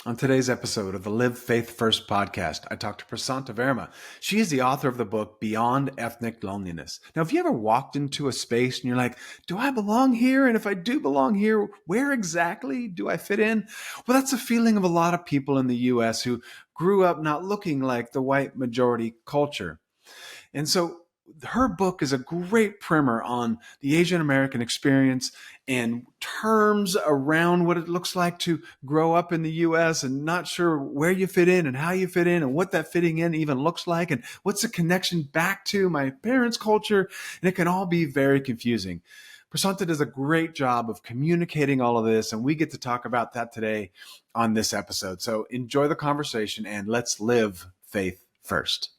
On today's episode of the Live Faith First podcast, I talked to Prasant Verma. She is the author of the book Beyond Ethnic Loneliness. Now, have you ever walked into a space and you're like, do I belong here? And if I do belong here, where exactly do I fit in? Well, that's a feeling of a lot of people in the U.S. who grew up not looking like the white majority culture. And so her book is a great primer on the Asian American experience and terms around what it looks like to grow up in the US and not sure where you fit in and how you fit in and what that fitting in even looks like and what's the connection back to my parents' culture. And it can all be very confusing. Prasanta does a great job of communicating all of this, and we get to talk about that today on this episode. So enjoy the conversation and let's live faith first.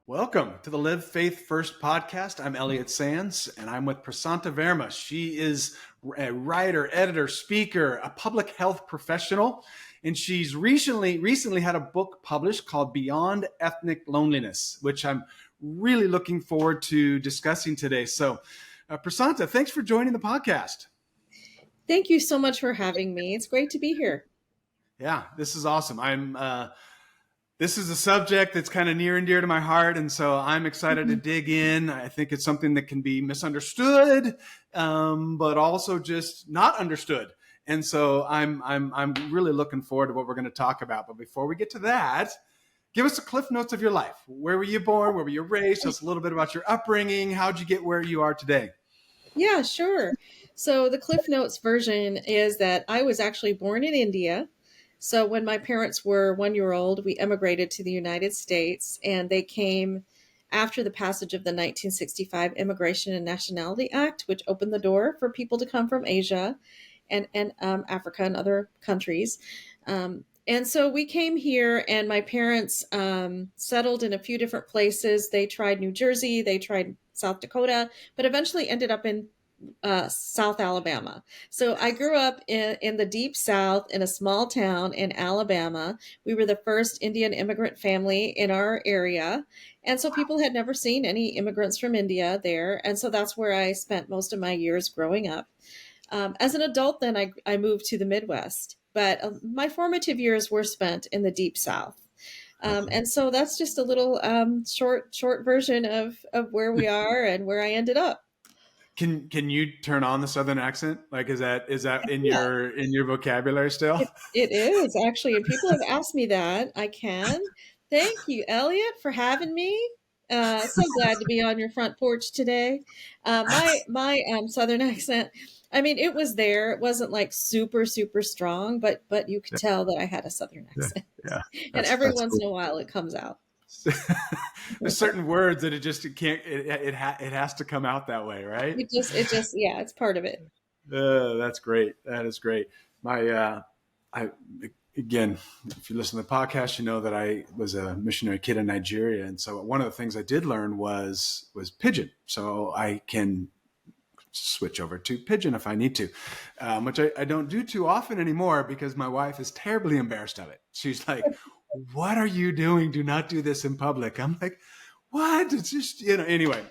Welcome to the Live Faith First podcast. I'm Elliot Sands, and I'm with Prasanta Verma. She is a writer, editor, speaker, a public health professional, and she's recently had a book published called Beyond Ethnic Loneliness, which I'm really looking forward to discussing today. So, Prasanta, thanks for joining the podcast. Thank you so much for having me. It's great to be here. Yeah, this is awesome. This is a subject that's kind of near and dear to my heart, and so I'm excited to dig in. I think it's something that can be misunderstood, but also just not understood. And so I'm really looking forward to what we're going to talk about. But before we get to that, give us the cliff notes of your life. Where were you born? Where were you raised? Tell us a little bit about your upbringing. How'd you get where you are today? Yeah, sure. So the Cliff Notes version is that I was actually born in India. So when my parents were 1 year old, we emigrated to the United States, and they came after the passage of the 1965 Immigration and Nationality Act, which opened the door for people to come from Asia and Africa and other countries. And so we came here, and my parents settled in a few different places. They tried New Jersey, they tried South Dakota, but eventually ended up in South Alabama. So I grew up in the deep South in a small town in Alabama. We were the first Indian immigrant family in our area. And so people had never seen any immigrants from India there. And so that's where I spent most of my years growing up. As an adult, then I moved to the Midwest. But my formative years were spent in the deep South. And so that's just a little short version of where we are and where I ended up. Can you turn on the Southern accent? Like, is that in your vocabulary still? It is actually, and people have asked me that. I can. Thank you, Elliot, for having me. So glad to be on your front porch today. My Southern accent. I mean, it was there. It wasn't like super strong, but you could tell that I had a Southern accent. Yeah. And every once in a while, it comes out. There's certain words that it has to come out that way, right? It just it's part of it. That's great. That is great. Again, if you listen to the podcast, you know that I was a missionary kid in Nigeria, and so one of the things I did learn was Pidgin. So I can switch over to Pidgin if I need to, which I don't do too often anymore because my wife is terribly embarrassed of it. She's like, what are you doing? Do not do this in public. I'm like, what? It's just, anyway,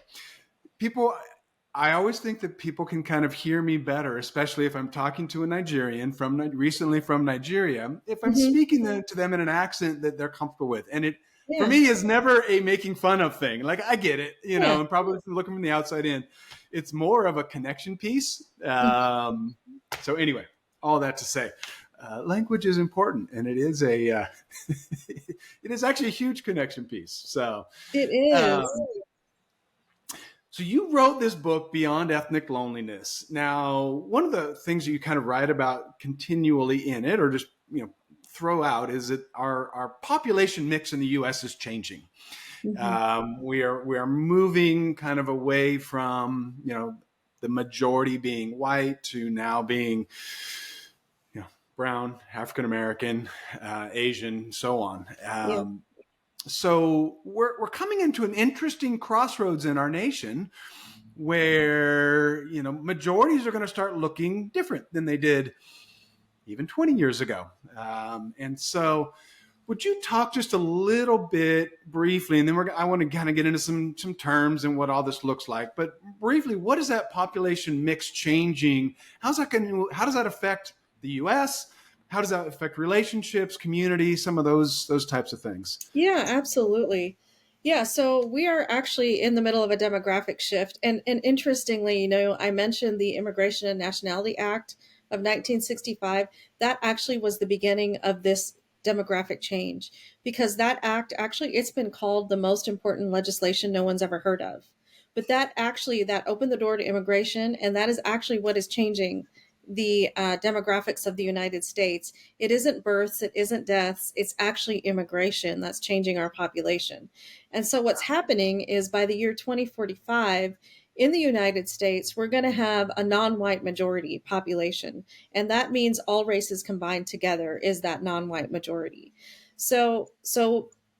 I always think that people can kind of hear me better, especially if I'm talking to a Nigerian recently from Nigeria, if I'm speaking to them in an accent that they're comfortable with. And it, for me, is never a making fun of thing. Like, I get it, and probably looking from the outside in, it's more of a connection piece. So anyway, all that to say, language is important, and it is it is actually a huge connection piece. So it is. So you wrote this book, Beyond Ethnic Loneliness. Now, one of the things that you kind of write about continually in it, or just throw out, is that our population mix in the U.S. is changing. Mm-hmm. We are moving kind of away from the majority being white to now being brown, African American, Asian, so on. So we're coming into an interesting crossroads in our nation where, majorities are going to start looking different than they did even 20 years ago. And so would you talk just a little bit briefly, and then I want to kind of get into some terms and what all this looks like. But briefly, what is that population mix changing? How does that affect the U.S.? How does that affect relationships, community, some of those types of things? Yeah, absolutely. Yeah, so we are actually in the middle of a demographic shift. And interestingly, I mentioned the Immigration and Nationality Act of 1965. That actually was the beginning of this demographic change, because that act, actually, it's been called the most important legislation no one's ever heard of. But that opened the door to immigration, and that is actually what is changing the demographics of the United States. It isn't births, it isn't deaths, it's actually immigration that's changing our population. And so what's happening is by the year 2045, in the United States, we're going to have a non-white majority population. And that means all races combined together is that non-white majority.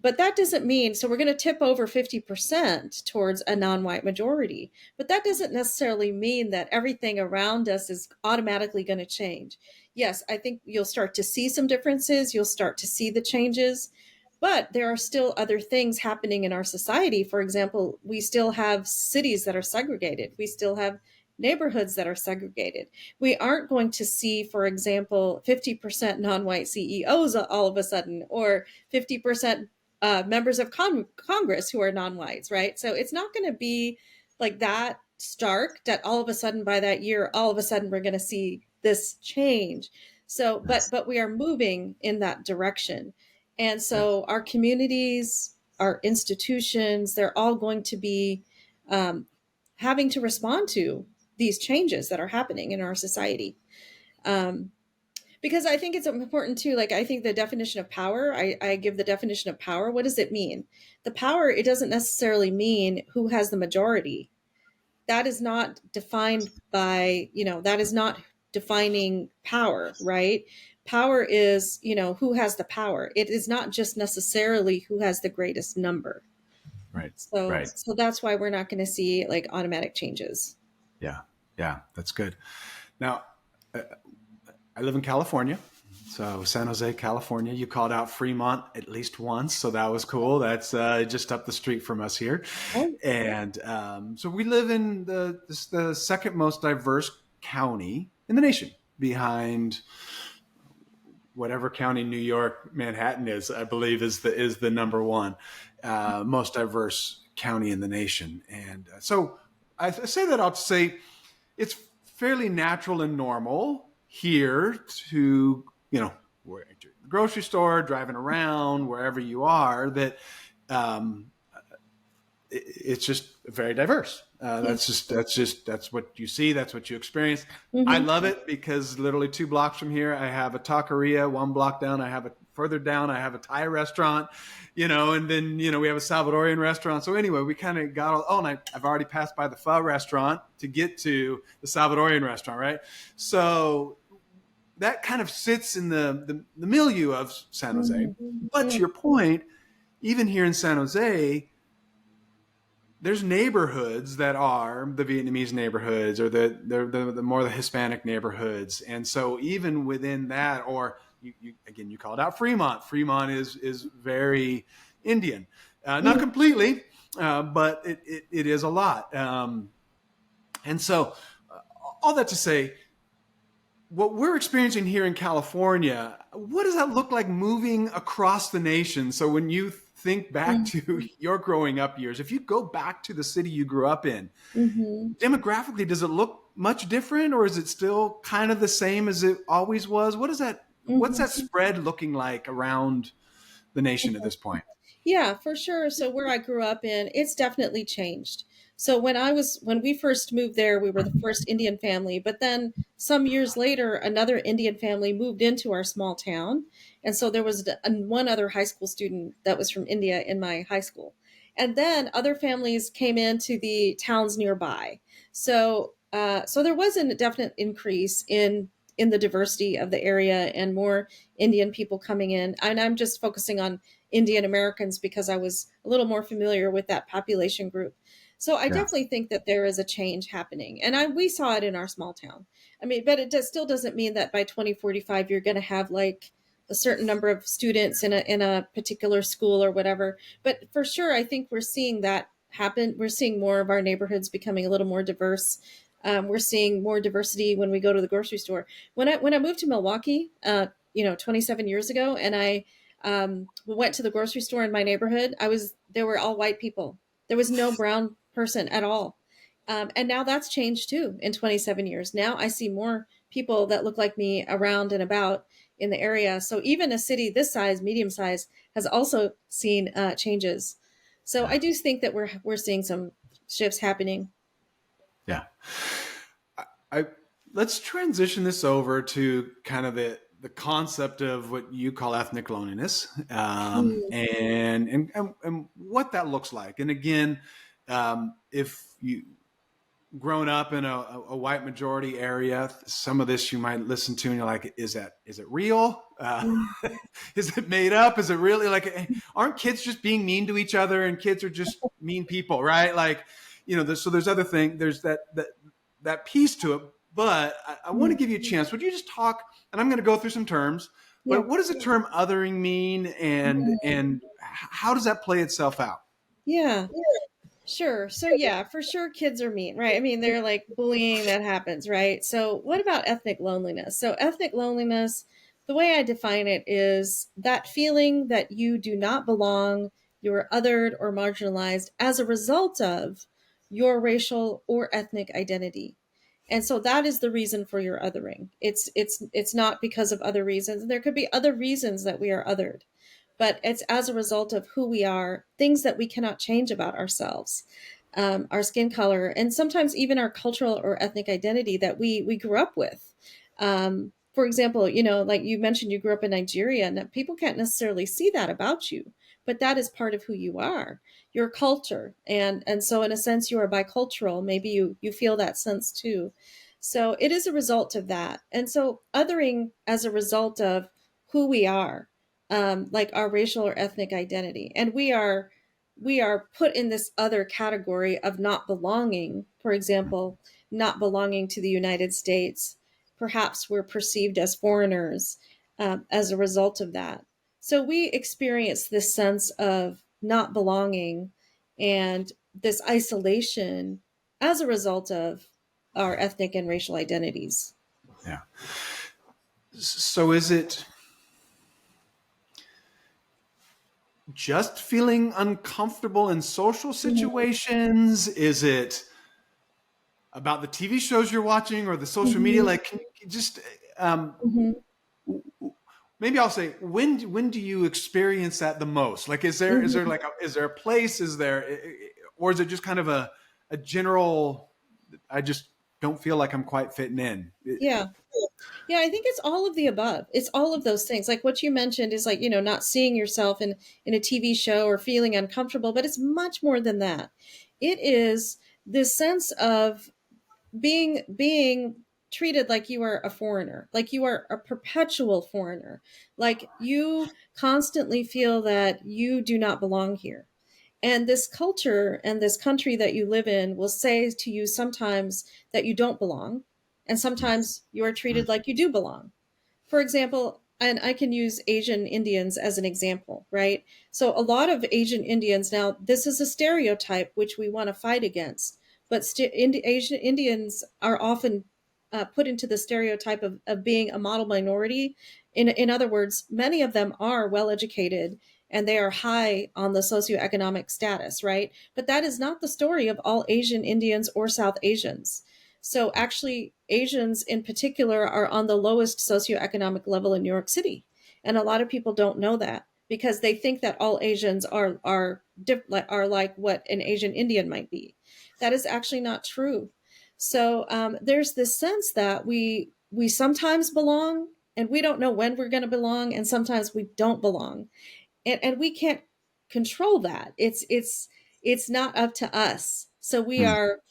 But that doesn't mean, so we're going to tip over 50% towards a non-white majority. But that doesn't necessarily mean that everything around us is automatically going to change. Yes, I think you'll start to see some differences. You'll start to see the changes. But there are still other things happening in our society. For example, we still have cities that are segregated. We still have neighborhoods that are segregated. We aren't going to see, for example, 50% non-white CEOs all of a sudden, or 50% members of Congress who are non-whites, right? So it's not going to be like that stark that all of a sudden by that year, all of a sudden we're going to see this change. So, but we are moving in that direction. And so our communities, our institutions, they're all going to be having to respond to these changes that are happening in our society. Because I think it's important too. Like, I think the definition of power, I give the definition of power. What does it mean? The power, it doesn't necessarily mean who has the majority. That is not defined by, that is not defining power, right? Power is, who has the power. It is not just necessarily who has the greatest number. Right. So, Right. so that's why we're not going to see like automatic changes. Yeah. Yeah. That's good. Now, I live in California. So San Jose, California. You called out Fremont at least once, so that was cool. That's just up the street from us here. Oh. And so we live in the second most diverse county in the nation, behind whatever county New York, Manhattan is, I believe, is the number one most diverse county in the nation. And so I say that all to say it's fairly natural and normal here to, the grocery store, driving around, wherever you are, that it's just very diverse. That's what you see. That's what you experience. Mm-hmm. I love it because literally 2 blocks from here, I have a taqueria. 1 block down, further down, I have a Thai restaurant, and then, we have a Salvadorian restaurant. So anyway, we kind of got and I've already passed by the pho restaurant to get to the Salvadorian restaurant. Right. So that kind of sits in the milieu of San Jose. Mm-hmm. But to your point, even here in San Jose, there's neighborhoods that are the Vietnamese neighborhoods, or the more the Hispanic neighborhoods. And so even within that, or you called out Fremont. Fremont is very Indian, not completely, but it is a lot. And so all that to say, what we're experiencing here in California, what does that look like moving across the nation? So when you think back to your growing up years, if you go back to the city you grew up in, demographically, does it look much different, or is it still kind of the same as it always was? What is that? What's that spread looking like around the nation at this point? Yeah, for sure. So where I grew up in, it's definitely changed. So when we first moved there, we were the first Indian family, but then some years later, another Indian family moved into our small town. And so there was one other high school student that was from India in my high school. And then other families came into the towns nearby. So there was a definite increase in the diversity of the area and more Indian people coming in. And I'm just focusing on Indian Americans because I was a little more familiar with that population group. So I definitely think that there is a change happening. And we saw it in our small town. I mean, but it still doesn't mean that by 2045, you're going to have like a certain number of students in a particular school or whatever. But for sure, I think we're seeing that happen. We're seeing more of our neighborhoods becoming a little more diverse. We're seeing more diversity when we go to the grocery store. When I moved to Milwaukee, 27 years ago, and I went to the grocery store in my neighborhood, there were all white people. There was no brown person at all. And now that's changed too in 27 years. Now I see more people that look like me around and about in the area. So even a city this size, medium size, has also seen changes. So I do think that we're seeing some shifts happening. Yeah. I let's transition this over to kind of the concept of what you call ethnic loneliness, and what that looks like. And again, if you grown up in a white majority area, some of this you might listen to and you're like, is it real? Is it made up? Is it really, like, aren't kids just being mean to each other, and kids are just mean people, right? Like, so there's other thing. There's that piece to it. But I want to give you a chance. Would you just talk? And I'm going to go through some terms. But what does the term othering mean, and how does that play itself out? Yeah. Sure. So yeah, for sure kids are mean, right? I mean, they're like bullying that happens, right? So what about ethnic loneliness? So ethnic loneliness, the way I define it is that feeling that you do not belong, you're othered or marginalized as a result of your racial or ethnic identity. And so that is the reason for your othering. It's not because of other reasons. There could be other reasons that we are othered, but it's as a result of who we are, things that we cannot change about ourselves, our skin color, and sometimes even our cultural or ethnic identity that we grew up with. For example, like you mentioned, you grew up in Nigeria, and people can't necessarily see that about you, but that is part of who you are, your culture, and so in a sense, you are bicultural. Maybe you feel that sense too. So it is a result of that, and so othering as a result of who we are, like our racial or ethnic identity. And we are put in this other category of not belonging. For example, not belonging to the United States. Perhaps we're perceived as foreigners as a result of that. So we experience this sense of not belonging and this isolation as a result of our ethnic and racial identities. Yeah. So is it just feeling uncomfortable in social situations? Is it about the TV shows you're watching or the social media? Like, can you just Mm-hmm. maybe I'll say, when do you experience that the most? Like, is there a place? Is there, or is it just kind of a general? I just don't feel like I'm quite fitting in. Yeah. Yeah, I think it's all of the above. It's all of those things. Like what you mentioned is like, not seeing yourself in a TV show or feeling uncomfortable, but it's much more than that. It is this sense of being treated like you are a foreigner, like you are a perpetual foreigner, like you constantly feel that you do not belong here. And this culture and this country that you live in will say to you sometimes that you don't belong, and sometimes you are treated like you do belong. For example, and I can use Asian Indians as an example, right? So a lot of Asian Indians, now this is a stereotype which we want to fight against, but Asian Indians are often put into the stereotype of being a model minority. In other words, many of them are well educated and they are high on the socioeconomic status, right? But that is not the story of all Asian Indians or South Asians. So actually, Asians in particular are on the lowest socioeconomic level in New York City, and a lot of people don't know that because they think that all Asians are like what an Asian Indian might be. That is actually not true. So there's this sense that we sometimes belong, and we don't know when we're going to belong, and sometimes we don't belong, and we can't control that. It's not up to us. So we are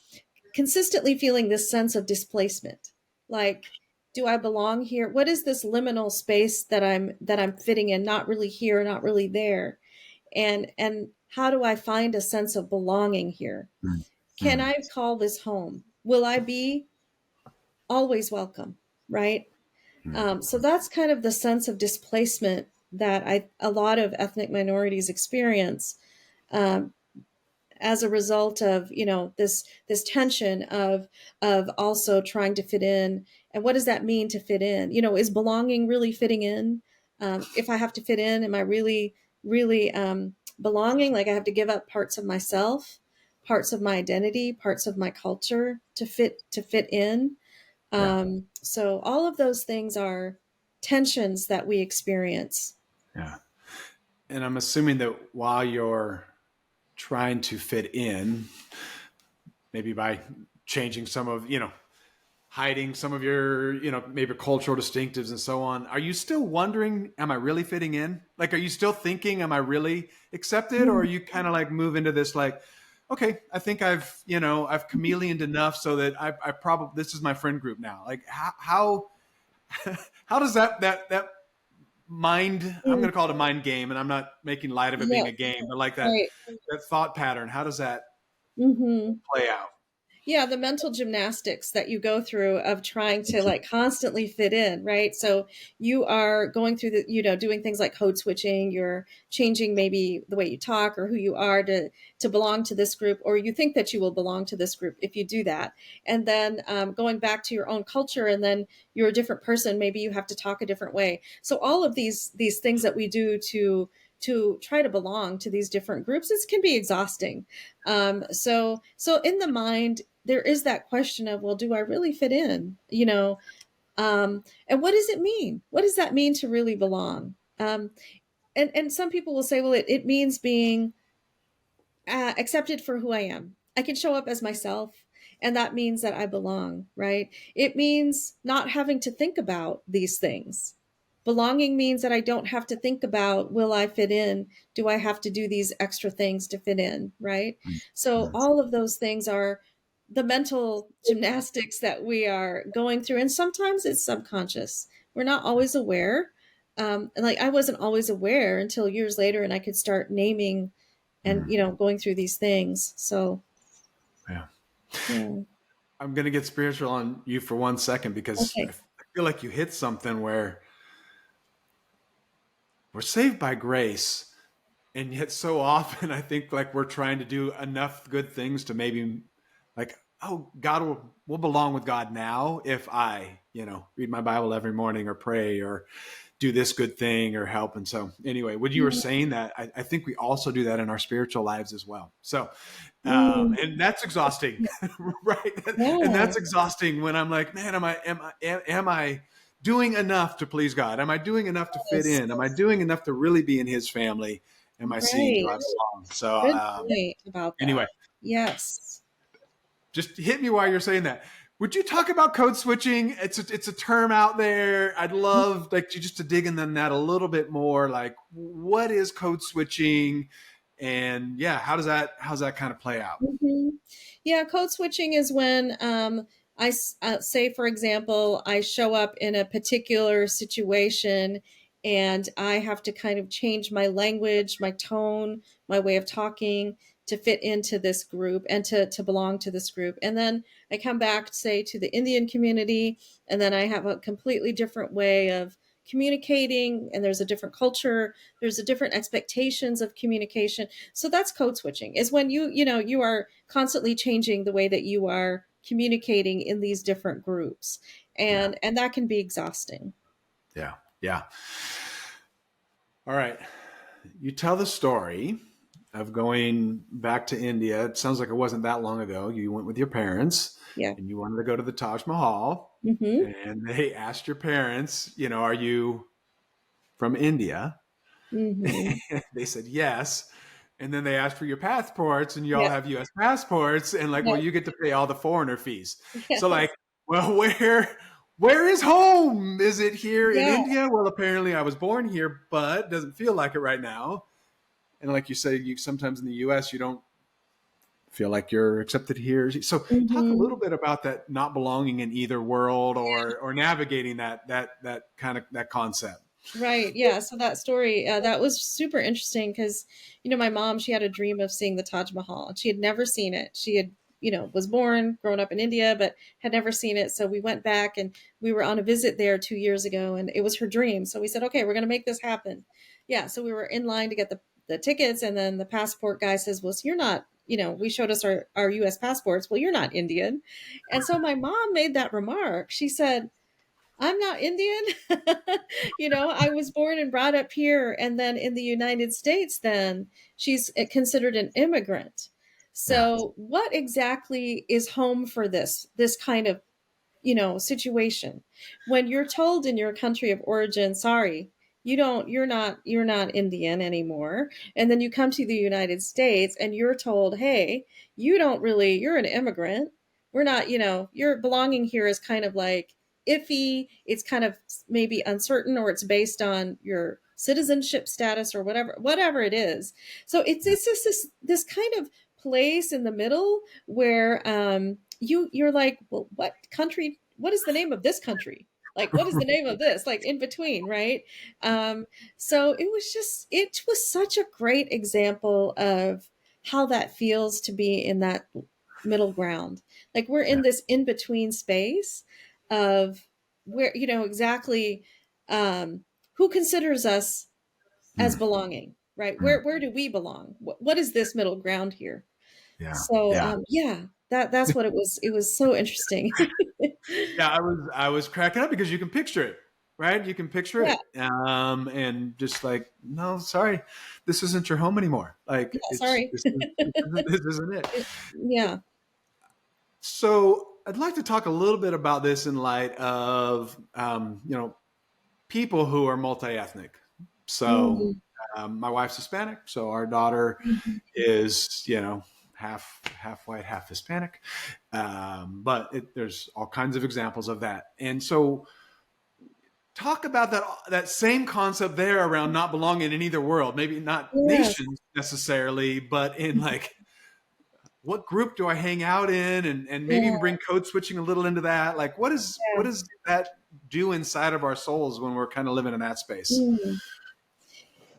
consistently feeling this sense of displacement. Like, do I belong here? What is this liminal space that I'm fitting in? Not really here, not really there. And how do I find a sense of belonging here? Can Mm. I call this home? Will I be always welcome? Right? So that's kind of the sense of displacement that a lot of ethnic minorities experience, um, as a result of, this tension of also trying to fit in. And what does that mean to fit in? Is belonging really fitting in? If I have to fit in, am I really belonging? Like I have to give up parts of myself, parts of my identity, parts of my culture to fit in. Yeah. So all of those things are tensions that we experience. Yeah. And I'm assuming that while you're trying to fit in, maybe by changing some of, hiding some of your, maybe cultural distinctives and so on, are you still wondering, am I really fitting in? Like, are you still thinking, am I really accepted? Or are you kind of like move into this, like, okay, I think I've chameleoned enough so that I probably, this is my friend group now. Like how how does that mind, I'm going to call it a mind game, and I'm not making light of it Yeah, being a game, but like that, right. that thought pattern, how does that Hmm. play out? Yeah, the mental gymnastics that you go through of trying to like constantly fit in, right? So you are going through doing things like code switching, you're changing maybe the way you talk or who you are to belong to this group, or you think that you will belong to this group if you do that. And then going back to your own culture, and then you're a different person, maybe you have to talk a different way. So all of these things that we do to try to belong to these different groups, it can be exhausting. So in the mind, there is that question of, well, do I really fit in? And what does it mean? What does that mean to really belong? And some people will say, well, it means being accepted for who I am. I can show up as myself, and that means that I belong, right? It means not having to think about these things. Belonging means that I don't have to think about, will I fit in? Do I have to do these extra things to fit in, right? So all of those things are the mental gymnastics that we are going through, and sometimes it's subconscious. We're not always aware. And like I wasn't always aware until years later, and I could start naming and going through these things. So Yeah. yeah. I'm going to get spiritual on you for 1 second, because I Okay. feel like you hit something where we're saved by grace. And yet so often I think like we're trying to do enough good things to maybe like, oh, God will belong with God now if I, read my Bible every morning or pray or do this good thing or help. And so anyway, when you were saying that, I think we also do that in our spiritual lives as well. So, Mm, and that's exhausting, right? And yeah. that's exhausting when I'm like, man, am I doing enough to please God? Am I doing enough to fit Yes. in? Am I doing enough to really be in his family? Am I seeing, do Right. I belong? So, Good point about anyway, that. Yes. just hit me while you're saying that. Would you talk about code switching? It's a term out there. I'd love like you just to dig in that a little bit more. Like, what is code switching, and yeah, how's that kind of play out? Hmm. Yeah, code switching is when say, for example, I show up in a particular situation and I have to kind of change my language, my tone, my way of talking to fit into this group and to belong to this group. And then I come back, say, to the Indian community, and then I have a completely different way of communicating, and there's a different culture, there's a different expectations of communication. So that's code switching, is when you are constantly changing the way that you are communicating in these different groups, Yeah, and that can be exhausting. yeah, yeah. All right, you tell the story of going back to India. It sounds like it wasn't that long ago. You went with your parents, Yeah. and you wanted to go to the Taj Mahal, Hmm. and they asked your parents, are you from India? Hmm. They said yes. And then they asked for your passports, and you all Yeah. have US passports, and like, Yeah. well, you get to pay all the foreigner fees. So like, Yes. well, where is home? Is it here in Yeah. India? Well, apparently I was born here, but doesn't feel like it right now. And like you say, you sometimes in the US you don't feel like you're accepted here. So talk a Hmm. little bit about that not belonging in either world, or navigating that kind of that concept. Right. Yeah. So that story, that was super interesting because, my mom, she had a dream of seeing the Taj Mahal. She had never seen it. She had was born, grown up in India, but had never seen it. So we went back and we were on a visit there 2 years ago, and it was her dream. So we said, okay, we're going to make this happen. Yeah. So we were in line to get the tickets, and then the passport guy says, well, so you're not, we showed us our US passports. Well, you're not Indian. And so my mom made that remark. She said, I'm not Indian. I was born and brought up here. And then in the United States, then she's considered an immigrant. Yeah. So what exactly is home for this kind of, situation when you're told in your country of origin, sorry, you're not Indian anymore. And then you come to the United States and you're told, hey, you're an immigrant. We're not, your belonging here is kind of like iffy. It's kind of maybe uncertain, or it's based on your citizenship status or whatever it is. So it's just this kind of place in the middle where you're like, well, what is the name of this country? Like, what is the name of this? Like in between, right? So it was such a great example of how that feels to be in that middle ground. Like we're in this in between space of where, exactly, who considers us as Mm. belonging, right? Mm. Where do we belong? What is this middle ground here? Yeah. So Yeah. yeah, that's what it was. It was so interesting. Yeah, I was cracking up because you can picture it, right? You can picture Yeah, it, and just like, no, sorry, this isn't your home anymore. Like, yeah. Sorry. this isn't it. Yeah. So I'd like to talk a little bit about this in light of people who are multi-ethnic. So Mhm. my wife's Hispanic, so our daughter Mhm. is half white, half Hispanic. But there's all kinds of examples of that. And so talk about that same concept there around not belonging in either world, maybe not Yes. nations necessarily, but in like, what group do I hang out in? And maybe Yeah. even bring code switching a little into that. Like, what Yeah. does that do inside of our souls when we're kind of living in that space? Mm.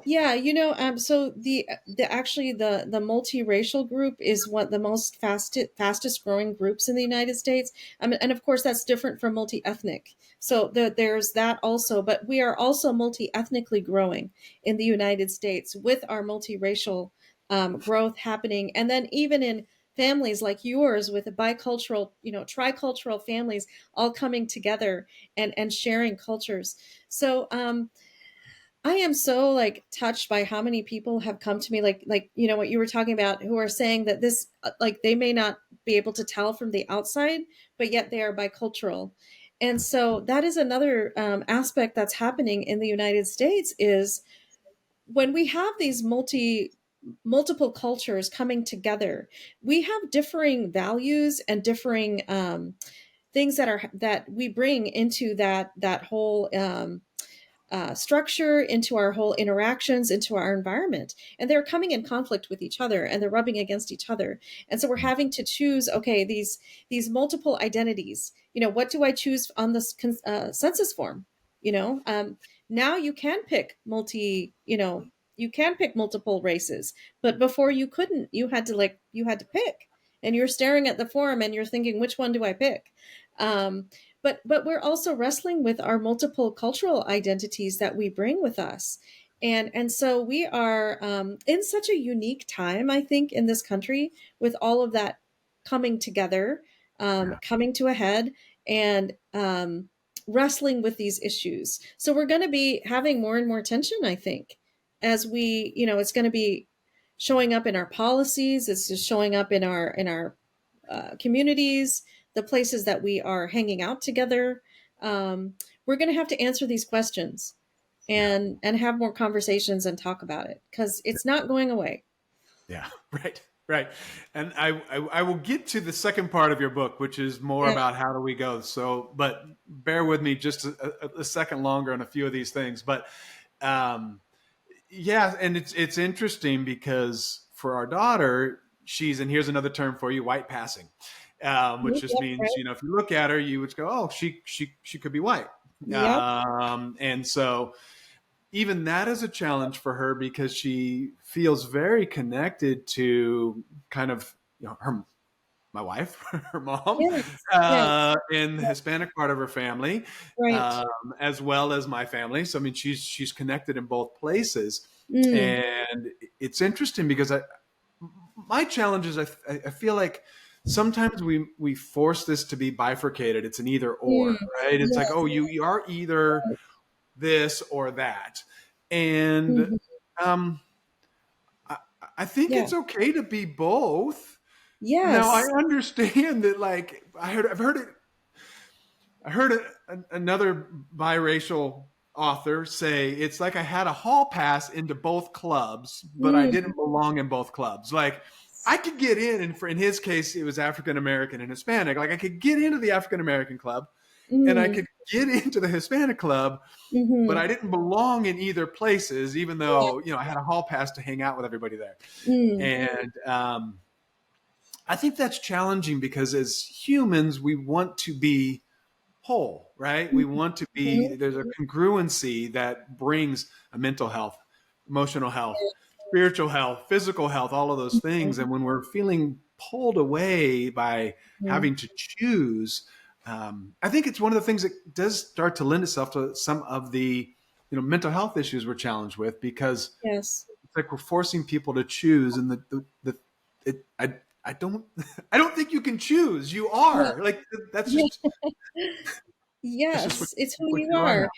Yeah, so the actually the multiracial group is one the most fastest growing groups in the United States. And of course that's different from multi-ethnic. So there's that also, but we are also multi-ethnically growing in the United States with our multiracial growth happening, and then even in families like yours with a bicultural, tricultural families all coming together and sharing cultures. So I am so like touched by how many people have come to me, like what you were talking about, who are saying that this like they may not be able to tell from the outside, but yet they are bicultural. And so that is another aspect that's happening in the United States is when we have these multiple cultures coming together, we have differing values and differing things that we bring into that whole structure, into our whole interactions, into our environment. And they're coming in conflict with each other, and they're rubbing against each other. And so we're having to choose, okay, these multiple identities. What do I choose on this census form? You know, um, Now you can pick you can pick multiple races, but before you couldn't. You had to pick, and you're staring at the form and you're thinking, which one do I pick? But we're also wrestling with our multiple cultural identities that we bring with us. And so we are in such a unique time, I think, in this country, with all of that coming together, Yeah. coming to a head, and wrestling with these issues. So we're going to be having more and more tension, I think, as it's going to be showing up in our policies. It's just showing up in our communities, the places that we are hanging out together. Um, we're going to have to answer these questions Yeah. and have more conversations and talk about it, because it's not going away. Yeah. Right. Right. And I will get to the second part of your book, which is more Yeah. about how do we go. So, but bear with me just a second longer on a few of these things. But um, yeah, and it's interesting because for our daughter, and here's another term for you, white passing, which just Yep. means, Right. if you look at her, you would go, oh, she could be white. Yep. And so even that is a challenge for her because she feels very connected to kind of her my wife, her mom, Yes. Yes. in the Hispanic part of her family, Right. um, as well as my family. So I mean, she's connected in both places, Mm. and it's interesting because my challenge is I feel like sometimes we force this to be bifurcated. It's an either Mm. or, right? It's like, oh, Yes. you are either this or that, and Mhm. um, I, I think Yeah. it's okay to be both. Now I Yes. understand that, like I heard another biracial author say it's like I had a hall pass into both clubs, but I Mm. didn't belong in both clubs. Like I could get in, and in his case, it was African American and Hispanic. Like I could get into the African American club, and I Mm. could get into the Hispanic club, but Mhm. I didn't belong in either places, even Yeah. though I had a hall pass to hang out with everybody there. Mm. And I think that's challenging because as humans, we want to be whole, right? We want to be, Mhm. there's a congruency that brings a mental health, emotional health, spiritual health, physical health, all of those things. And when we're feeling pulled away by Mhm. having to choose, I think it's one of the things that does start to lend itself to some of the mental health issues we're challenged with, because Yes. it's like we're forcing people to choose, and I don't I don't think you can choose. You Yeah. are like that's Yeah. just that's just Yes, it's who what you you are now. are.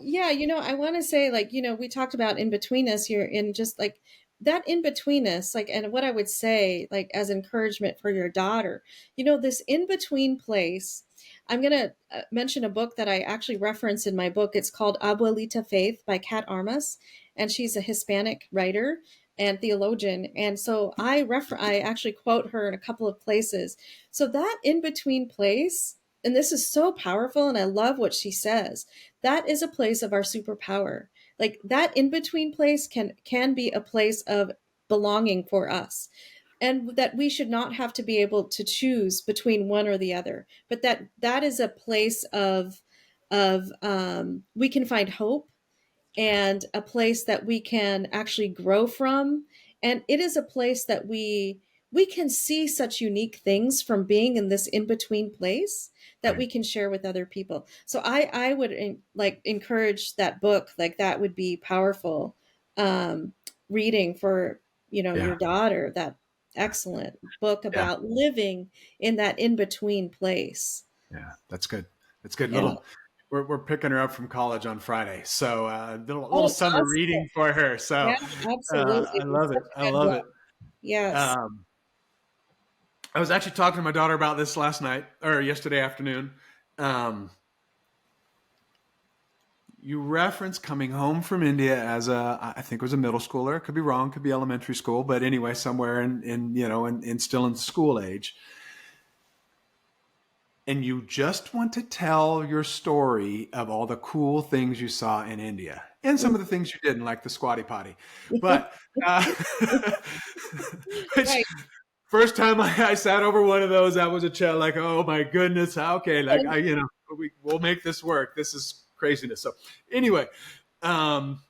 Yeah, I want to say, like, we talked about in betweenness here, in just like that in betweenness, like, and what I would say, like, as encouragement for your daughter, this in between place. I'm going to mention a book that I actually reference in my book. It's called Abuelita Faith by Kat Armas, and she's a Hispanic writer and theologian. And so I actually quote her in a couple of places. So that in between place, and this is so powerful, and I love what she says, that is a place of our superpower. Like that in between place can be a place of belonging for us, and that we should not have to be able to choose between one or the other, but that is a place of we can find hope, and a place that we can actually grow from. And it is a place that we can see such unique things from being in this in-between place that Right. we can share with other people. So I would like encourage that book. Like that would be powerful um reading for Yeah. your daughter. That excellent book Yeah. about living in that in-between place. Yeah. That's good. That's good. Yeah. Little we're picking her up from college on Friday. So little Oh, summer awesome. reading for her. Yeah, So absolutely. I It's love it. such I a good love book. it. Yes. Um, I was actually talking to my daughter about this last night or yesterday afternoon. Um, you reference coming home from India as I think it was a middle schooler. Could be wrong. Could be elementary school. But anyway, somewhere in still in school age. And you just want to tell your story of all the cool things you saw in India and some of the things you didn't, like the squatty potty. But uh, which Right. first time I sat over one of those, I was a child, like, oh my goodness, okay, like we'll make this work. This is craziness. So anyway, um,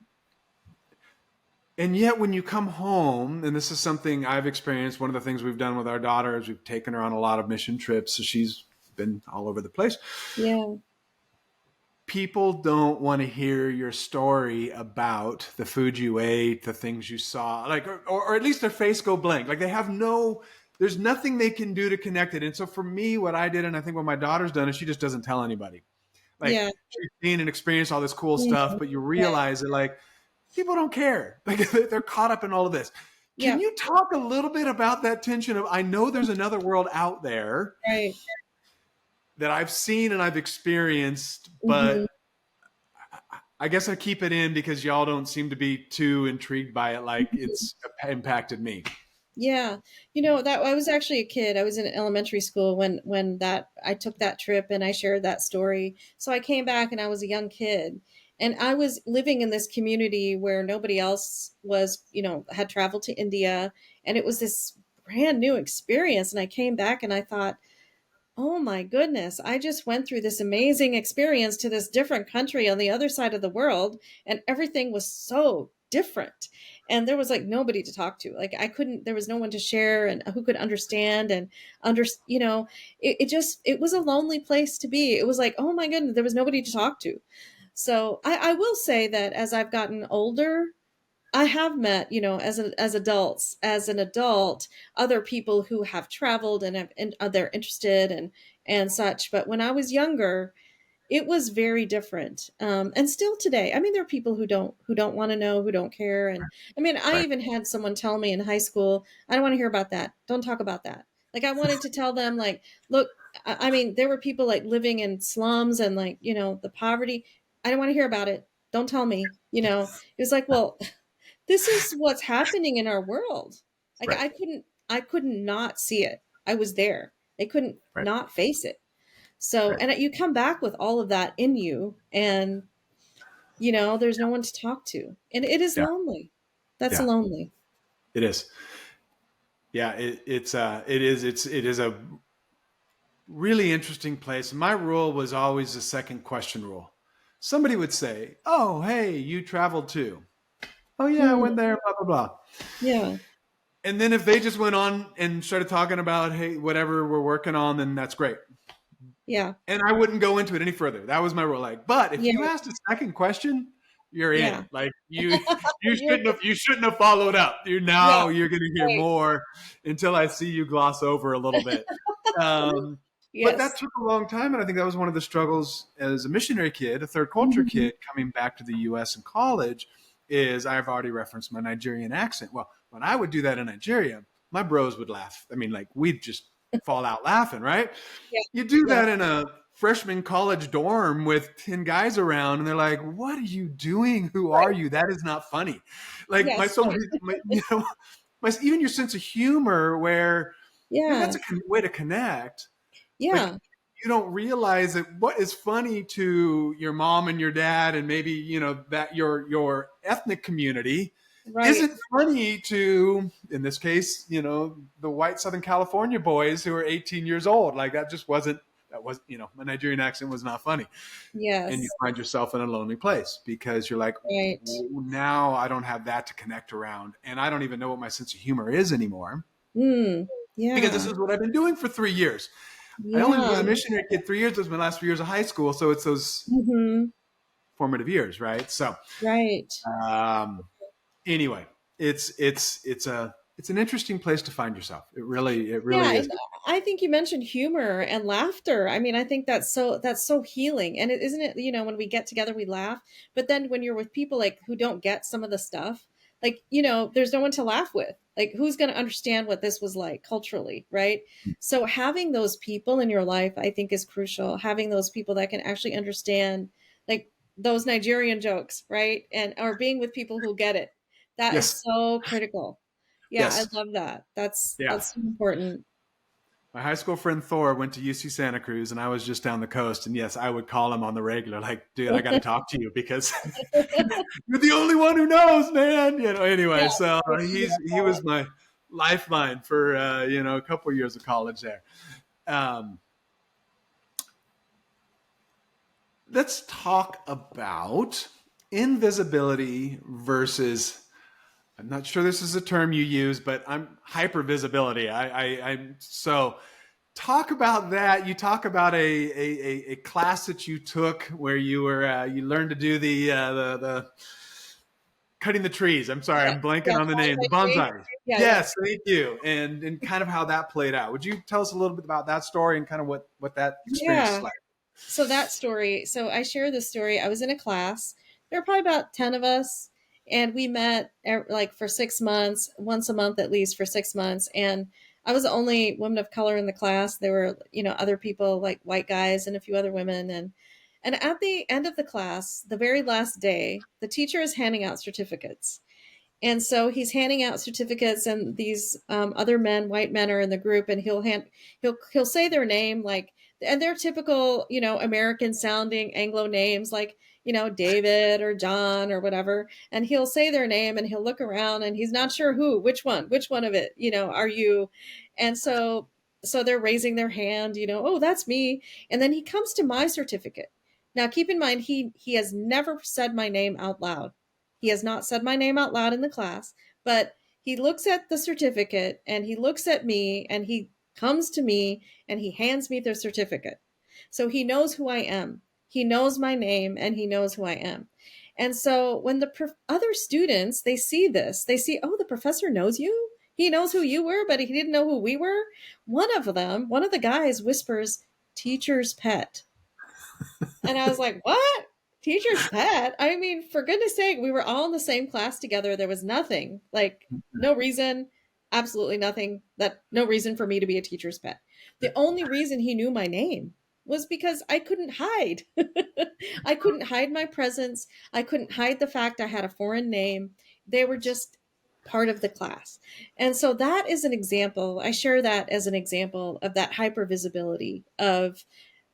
and yet when you come home, and this is something I've experienced, one of the things we've done with our daughter is we've taken her on a lot of mission trips. So she's been all over the place. Yeah. People don't want to hear your story about the food you ate, the things you saw, like, or at least their face go blank. Like there's nothing they can do to connect it. And so for me, what I did, and I think what my daughter's done, is she just doesn't tell anybody. Like Yeah. she's seen and experienced all this cool stuff, Mhm. but you Right. realize that like people don't care. Like they're caught up in all of this. Can Yeah. you talk a little bit about that tension of, I know there's another world out there Right. that I've seen and I've experienced, but Mhm. I guess I keep it in because y'all don't seem to be too intrigued by it like it's impacted me. Yeah. That I was actually a kid. I was in elementary school when that I took that trip and I shared that story. So I came back and I was a young kid. And I was living in this community where nobody else was, had traveled to India, and it was this brand new experience. And I came back and I thought, oh my goodness, I just went through this amazing experience to this different country on the other side of the world, and everything was so different. and there was like nobody to talk to. Like I couldn't, there was no one to share and who could understand and it was a lonely place to be. It was like, oh my goodness, there was nobody to talk to. So I will say that as I've gotten older, I have met, as adults, as an adult, other people who have traveled and they're interested and such. But when I was younger, it was very different. And still today, I mean, there are people who don't want to know, who don't care. And I mean, I Right. even had someone tell me in high school, I don't want to hear about that. Don't talk about that. Like I wanted to tell them, like, look, I mean, there were people like living in slums and like, the poverty. I don't want to hear about it. Don't tell me. It was like, well, this is what's happening in our world. Like Right. I couldn't not see it. I was there. I couldn't Right. not face it. So, Right. and you come back with all of that in you, and there's no one to talk to, and it is Yeah. lonely. That's Yeah. lonely. It is. Yeah. It is a really interesting place. My rule was always the second question rule. Somebody would say, "Oh, hey, you traveled too." "Oh yeah, I Hmm. went there." Blah blah blah. Yeah. And then if they just went on and started talking about, hey, whatever we're working on, then that's great. Yeah. And I wouldn't go into it any further. That was my rule. Like, but if you Yeah. asked a second question, you're Yeah. in. Like you You're shouldn't have followed up. yeah. You're going to hear Right. more until I see you gloss over a little bit. But that Yes. took a long time, and I think that was one of the struggles as a missionary kid, a third culture Mhm. kid coming back to the U.S. in college. Is I've already referenced my Nigerian accent. Well, when I would do that in Nigeria, my bros would laugh. I mean, like we'd just fall out laughing, right? Yeah. You do Yeah. that in a freshman college dorm with 10 guys around, and they're like, "What are you doing? Who are Right. you? That is not funny." Like my Yes. so my, even your sense of humor, where that's Yeah. a way to connect, but Yeah. you don't realize that what is funny to your mom and your dad and maybe that your ethnic community Right. isn't funny to, in this case, the white Southern California boys who are 18 years old. Like that was my Nigerian accent was not funny. And you Yes. find yourself in a lonely place because you're like, Right. now I don't have that to connect around, and I don't even know what my sense of humor is anymore Mm. because this Yeah. is what I've been doing for 3 years. I only was Yeah. a missionary kid 3 years. Those were my last 3 years of high school. So it's those Hmm. formative years, right? So Right. um, anyway, it's an interesting place to find yourself. It Yeah, really is. and I think you mentioned humor and laughter. I mean, I think that's so healing. And it isn't it, when we get together we laugh, but then when you're with people like who don't get some of the stuff, like, there's no one to laugh with. Like who's going to understand what this was like culturally, right? So having those people in your life, I think is crucial. Having those people that can actually understand like those Nigerian jokes, right? And or being with people who get it. That is Yes, so critical. Yeah, I yes, love that. That's yeah. that's so important. My high school friend Thor went to UC Santa Cruz, and I was just down the coast. And yes, I would call him on the regular, like, "Dude, I got to talk to you because you're the only one who knows, man." Yeah, Anyway, so he yeah. was my lifeline for a couple of years of college there. Um, let's talk about invisibility versus, I'm not sure this is a term you use, but I'm hypervisibility. I'm so talk about that. You talk about a class that you took where you learned to do the cutting the trees. I'm sorry, Yeah, I'm blanking yeah, on the name. The bonsai tree. bonsai. Yeah, yeah, Yes, thank you. And kind of how that played out. Would you tell us a little bit about that story and kind of what that experience is yeah. like? So that story, so I share this story. I was in a class. There were probably about 10 of us, and we met like for 6 months, once a month at least for 6 months. And I was the only woman of color in the class. There were, other people like white guys and a few other women. And at the end of the class, the very last day, the teacher is handing out certificates. And so he's handing out certificates, and these other men, white men, are in the group, and he'll say their name, like, and they're typical, American sounding Anglo names, like, David or John or whatever. And he'll say their name, and he'll look around, and he's not sure which one of it, are you? And so they're raising their hand, oh, that's me. And then he comes to my certificate. Now, keep in mind, he has never said my name out loud. He has not said my name out loud in the class, but he looks at the certificate and he looks at me and he comes to me and he hands me the certificate. So he knows who I am. He knows my name and he knows who I am. And so when the other students, they see this, they see, oh, the professor knows you. He knows who you were, but he didn't know who we were. One of the guys whispers, teacher's pet. And I was like, what? Teacher's pet? I mean, for goodness sake, we were all in the same class together. There was nothing, like, no reason, absolutely nothing, no reason for me to be a teacher's pet. The only reason he knew my name was because I couldn't hide. I couldn't hide my presence. I couldn't hide the fact I had a foreign name. They were just part of the class. And so that is an example. I share that as an example of that hypervisibility of,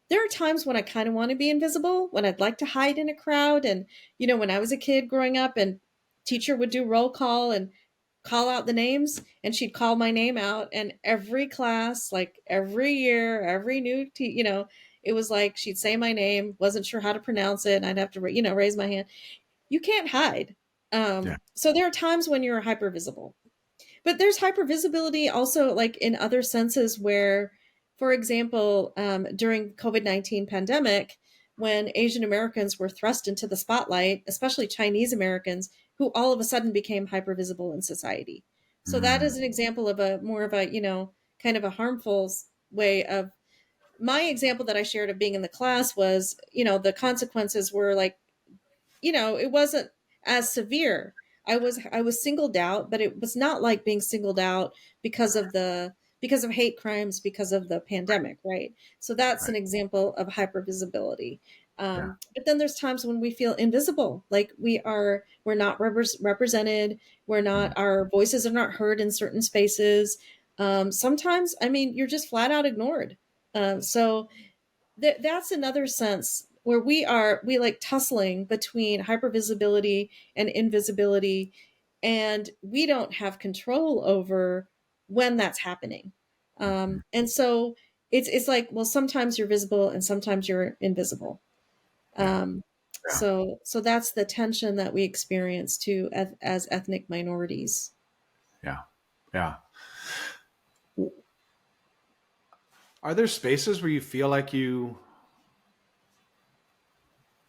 there are times when I kind of want to be invisible, when I'd like to hide in a crowd. And, when I was a kid growing up and teacher would do roll call and call out the names and she'd call my name out. And every class, like every year, every new, it was like she'd say my name, wasn't sure how to pronounce it. And I'd have to, raise my hand. You can't hide. Yeah. So there are times when you're hypervisible. But there's hypervisibility also like in other senses where, for example, during COVID-19 pandemic, when Asian Americans were thrust into the spotlight, especially Chinese Americans, who all of a sudden became hypervisible in society. So that is an example of a more of a, kind of a harmful way of, my example that I shared of being in the class was, the consequences were like, it wasn't as severe. I was singled out, but it was not like being singled out because of hate crimes, because of the pandemic, right? So that's Right. an example of hypervisibility. Yeah. But then there's times when we feel invisible, like we're not represented, our voices are not heard in certain spaces. Sometimes, I mean, you're just flat out ignored. So that's another sense where we like tussling between hypervisibility and invisibility, and we don't have control over when that's happening. And so it's like, well, sometimes you're visible and sometimes you're invisible. Yeah. um, Yeah. so that's the tension that we experience too as ethnic minorities. Yeah. Yeah. Are there spaces where you feel like you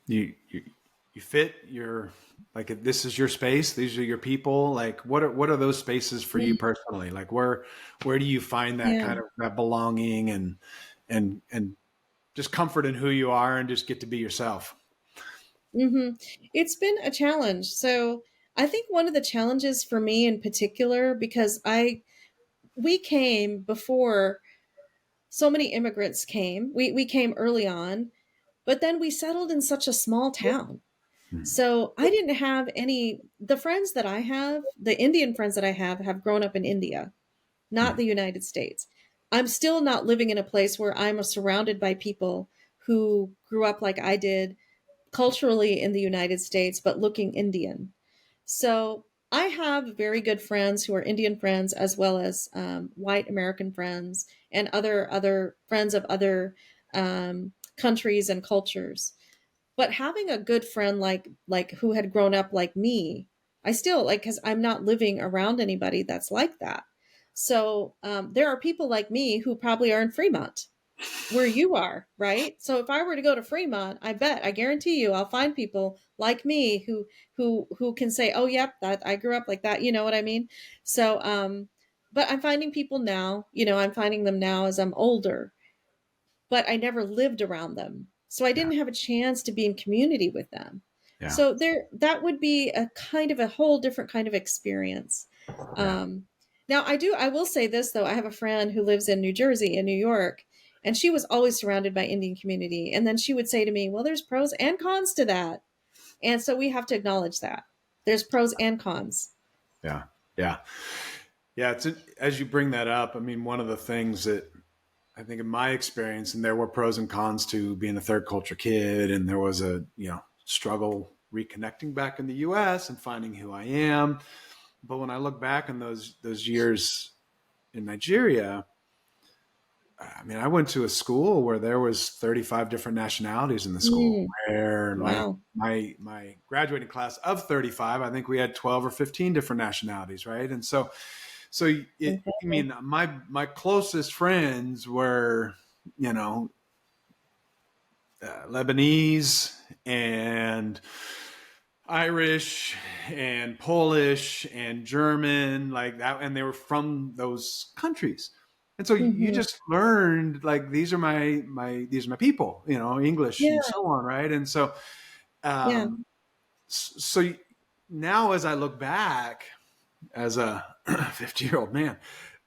you fit your, like, this is your space, these are your people, like what are those spaces for you personally, like where do you find that Yeah. kind of that belonging and just comfort in who you are and just get to be yourself? hmm It's been a challenge. So I think one of the challenges for me in particular, because we came before so many immigrants came. We came early on, but then we settled in such a small town. Hmm. So I didn't have the friends that I have, the Indian friends that I have grown up in India, not Hmm. the United States. I'm still not living in a place where I'm surrounded by people who grew up like I did culturally in the United States, but looking Indian. So I have very good friends who are Indian friends, as well as white American friends and other friends of other countries and cultures. But having a good friend like who had grown up like me, I still like, because I'm not living around anybody that's like that. So there are people like me who probably are in Fremont where you are, right? So if I were to go to Fremont, I guarantee you, I'll find people like me who can say, "Oh, yep, that I grew up like that." You know what I mean? So, but I'm finding people now. I'm finding them now as I'm older, but I never lived around them, so I Yeah. didn't have a chance to be in community with them. Yeah. So that would be a kind of a whole different kind of experience. Yeah. Um, Now I will say this though, I have a friend who lives in New Jersey and New York, and she was always surrounded by Indian community. And then she would say to me, well, there's pros and cons to that. And so we have to acknowledge that there's pros and cons. Yeah. Yeah. Yeah. As you bring that up, I mean, one of the things that I think in my experience, and there were pros and cons to being a third culture kid, and there was a, struggle reconnecting back in the US and finding who I am. But when I look back on those years in Nigeria, I mean, I went to a school where there was 35 different nationalities in the school, Mm, where like wow. my graduating class of 35, I think we had 12 or 15 different nationalities, right? And so I Incredible. mean, my closest friends were, you know, Lebanese and Irish and Polish and German, like that, and they were from those countries. And so you Hmm. just learned like these are these are my people, you know, English and Yeah. so on, right? And so Yeah. um, so now as I look back as a 50-year-old man,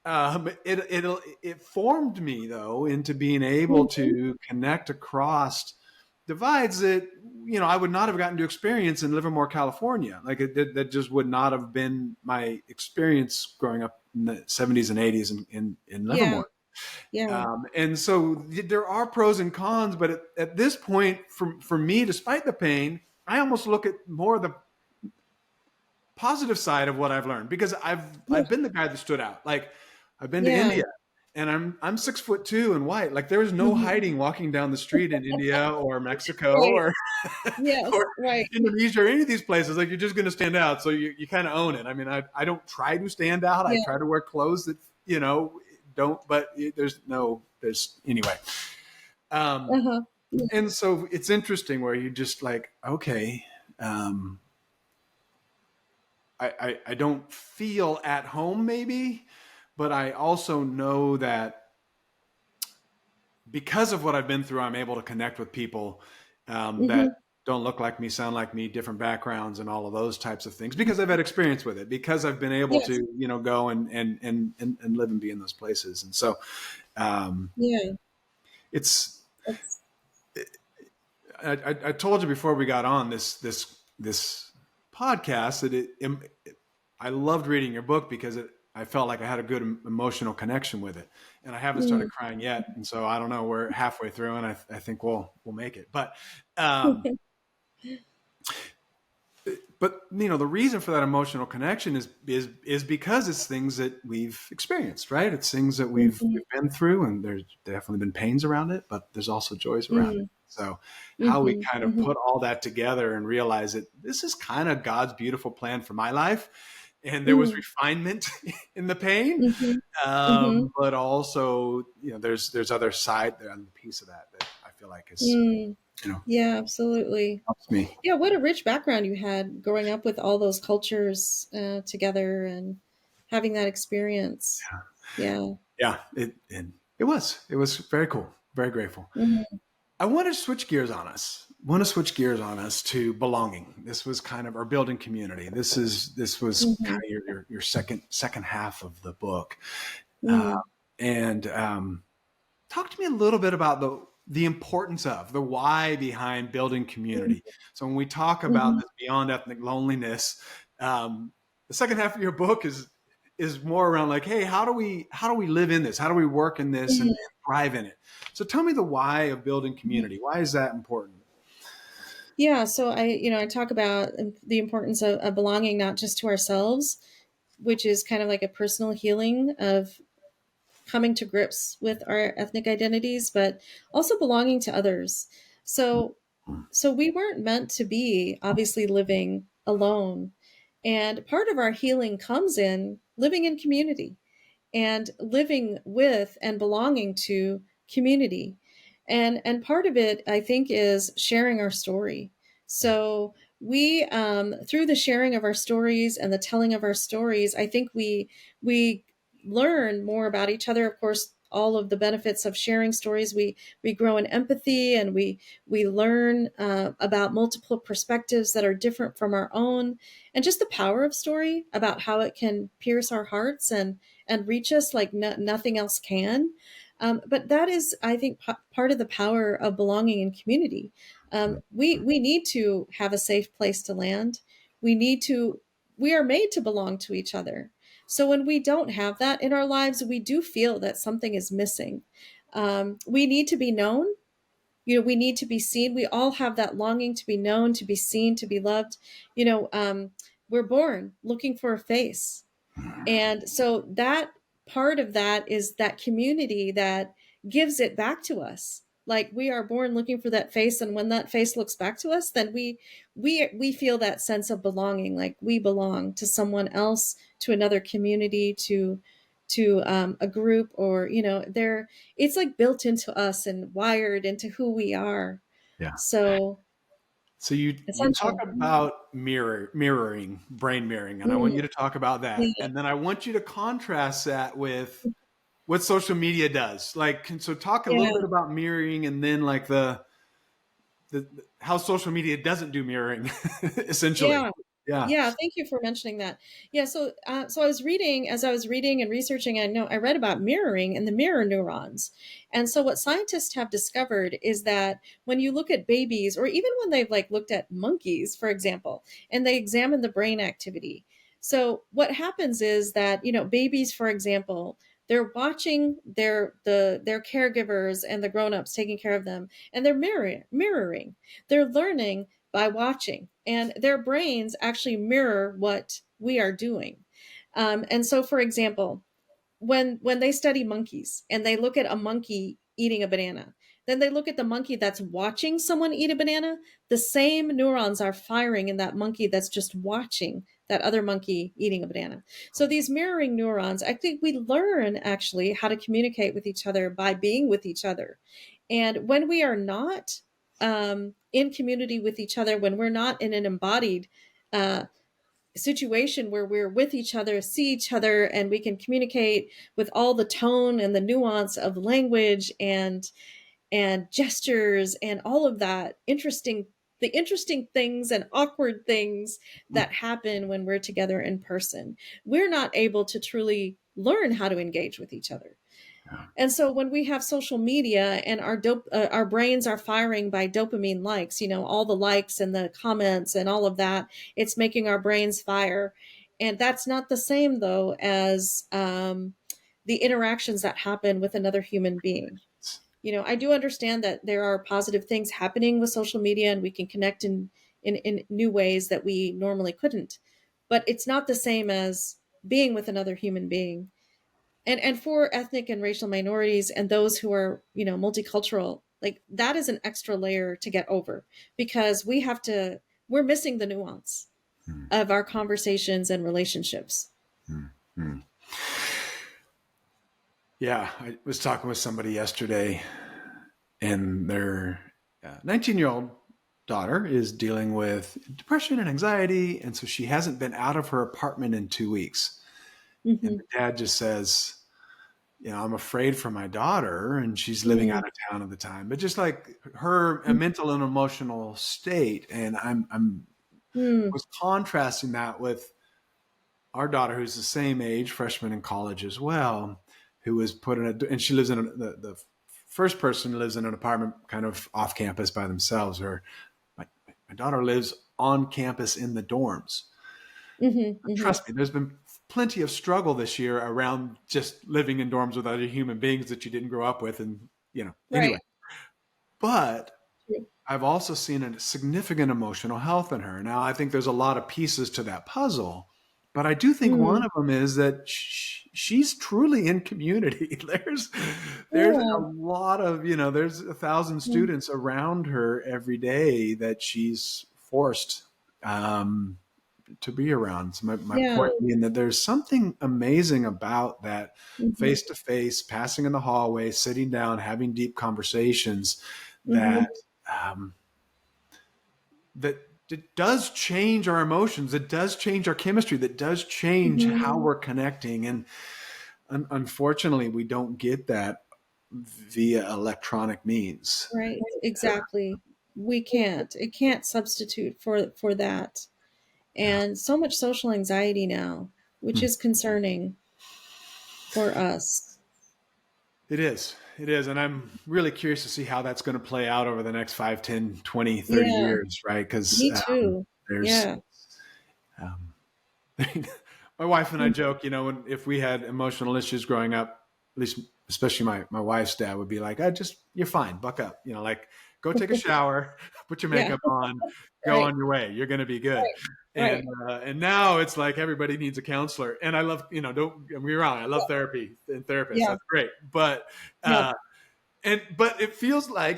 it formed me though into being able Hmm. to connect across divides that I would not have gotten to experience in Livermore, California. Like that just would not have been my experience growing up in the 70s and 80s in Yeah. Livermore. Yeah. And so there are pros and cons, but at this point, for me, despite the pain, I almost look at more of the positive side of what I've learned because Yeah. I've been the guy that stood out. Like I've been to Yeah. India and I'm 6'2" and white. Like there's no Hmm. hiding walking down the street in India or Mexico Right. or Yes. or Right. Indonesia or any of these places. Like you're just going to stand out. So you kind of own it. I mean, I don't try to stand out. I Yeah. try to wear clothes that, don't, but there's anyway. Um, Uh-huh. Yeah. and so it's interesting where you just like, okay, um, I don't feel at home maybe, but I also know that because of what I've been through, I'm able to connect with people that Hmm. don't look like me, sound like me, different backgrounds, and all of those types of things. Because I've had experience with it, because I've been able Yes. to, go and live and be in those places. And so um, Yeah. it's. That's, I told you before we got on this podcast that I loved reading your book because I felt like I had a good emotional connection with it, and I haven't started mm. crying yet. And so I don't know. We're halfway through, and I think we'll make it. Um, but the reason for that emotional connection is because it's things that we've experienced, right? It's things that we've Mhm. been through, and there's definitely been pains around it, but there's also joys around it. Mm. So how we Mhm. kind of Mhm. put all that together and realize that this is kind of God's beautiful plan for my life, and there was Mm. refinement in the pain, Mhm. Mhm. but also there's other side there on the piece of that I feel like is Mm. you know Yeah, absolutely. helps me. Yeah, what a rich background you had growing up with all those cultures together and having that experience. Yeah. Yeah, it was very cool, very grateful. Mhm. I want to switch gears on us. Want to switch gears on us to belonging. This was kind of our building community. This was kind Mhm. of your second half of the book, uh, Mm. and talk to me a little bit about the importance of the why behind building Mm. community. So when we talk about Mhm. this beyond ethnic loneliness, the second half of your book is more around like, hey, how do we live in this? How do we work in this and Mhm. thrive in it? So tell me the why of building Mhm. community. Why is that important? Yeah, so I talk about the importance of belonging not just to ourselves, which is kind of like a personal healing of coming to grips with our ethnic identities, but also belonging to others. So so we weren't meant to be obviously living alone. And part of our healing comes in living in community and living with and belonging to community. And part of it I think is sharing our story. So we through the sharing of our stories and the telling of our stories, I think we learn more about each other. Of course, all of the benefits of sharing stories, we grow in empathy, and we learn about multiple perspectives that are different from our own, and just the power of story, about how it can pierce our hearts and reach us like nothing else can. But that is, I think, part of the power of belonging in community. We need to have a safe place to land. We need to. We are made to belong to each other. So when we don't have that in our lives, we do feel that something is missing. We need to be known. We need to be seen. We all have that longing to be known, to be seen, to be loved. We're born looking for a face, and so that part of that is that community that gives it back to us. Like we are born looking for that face, and when that face looks back to us, then we feel that sense of belonging, like we belong to someone else, to another community, to a group, or they're it's like built into us and wired into who we are. Yeah. So So you talk essential. about mirroring, brain mirroring, and I want Mm, you to talk about that. yeah, And then I want you to contrast that with what social media does. Like, so talk a little yeah, bit about mirroring, and then like the how social media doesn't do mirroring, essentially. yeah. Yeah. Yeah, thank you for mentioning that. Yeah, so I was reading, as I was reading and researching, I read about mirroring and the mirror neurons. And so what scientists have discovered is that when you look at babies, or even when they've like looked at monkeys, for example, and they examine the brain activity. So what happens is that, babies, for example, they're watching their caregivers and the grown-ups taking care of them, and they're mirroring. They're learning by watching, and their brains actually mirror what we are doing. And so, for example, when they study monkeys and they look at a monkey eating a banana, then they look at the monkey that's watching someone eat a banana, the same neurons are firing in that monkey that's just watching that other monkey eating a banana. So these mirroring neurons, I think we learn actually how to communicate with each other by being with each other. And when we are not in community with each other, when we're not in an embodied uh, situation where we're with each other, see each other, and we can communicate with all the tone and the nuance of language and gestures and all of that the interesting things and awkward things that happen when we're together in person, we're not able to truly learn how to engage with each other. And so when we have social media and our brains are firing by dopamine likes, all the likes and the comments and all of that, it's making our brains fire. And that's not the same though as the interactions that happen with another human being. I do understand that there are positive things happening with social media, and we can connect in new ways that we normally couldn't. But it's not the same as being with another human being. And for ethnic and racial minorities and those who are multicultural, like that is an extra layer to get over, because we're missing the nuance of our conversations and relationships. Mm-hmm. Yeah, I was talking with somebody yesterday, and their 19-year-old daughter is dealing with depression and anxiety, and so she hasn't been out of her apartment in 2 weeks. And Mm-hmm. the dad just says, I'm afraid for my daughter, and she's living out of town at the time, but just like her mental and emotional state. And I'm Mm-hmm. was contrasting that with our daughter, who's the same age, freshman in college as well, who was put in and she lives in the first person lives in an apartment kind of off campus by themselves, or my daughter lives on campus in the dorms. Mm-hmm. Mm-hmm. Trust me, there's been plenty of struggle this year around just living in dorms with other human beings that you didn't grow up with. And, anyway, Right. but I've also seen a significant emotional health in her. Now, I think there's a lot of pieces to that puzzle, but I do think Mm-hmm. one of them is that she's truly in community. There's a Yeah. lot of, there's 1,000 students around her every day that she's forced to be around. So my Yeah. point being that there's something amazing about that Mm-hmm. face to face, passing in the hallway, sitting down, having deep conversations Mm-hmm. that that it does change our emotions. It does change our chemistry. That does change how Mm-hmm. we're connecting. And unfortunately, we don't get that via electronic means. Right. Exactly. It can't substitute for that. Yeah. And so much social anxiety now, which Hmm. is concerning for us. It is. It is. And I'm really curious to see how that's going to play out over the next 5, 10, 20, 30 Yeah, years, right? Because me too. there's, Yeah. um, my wife and I joke, if we had emotional issues growing up, at least, especially my wife's dad would be like, you're fine, buck up, like go take a shower, put your Yeah. makeup on, go Right. on your way. You're going to be good. Right. And now it's like everybody needs a counselor. And I love, don't get me wrong, I love therapy and therapists. Yeah. That's great. But Yeah. But it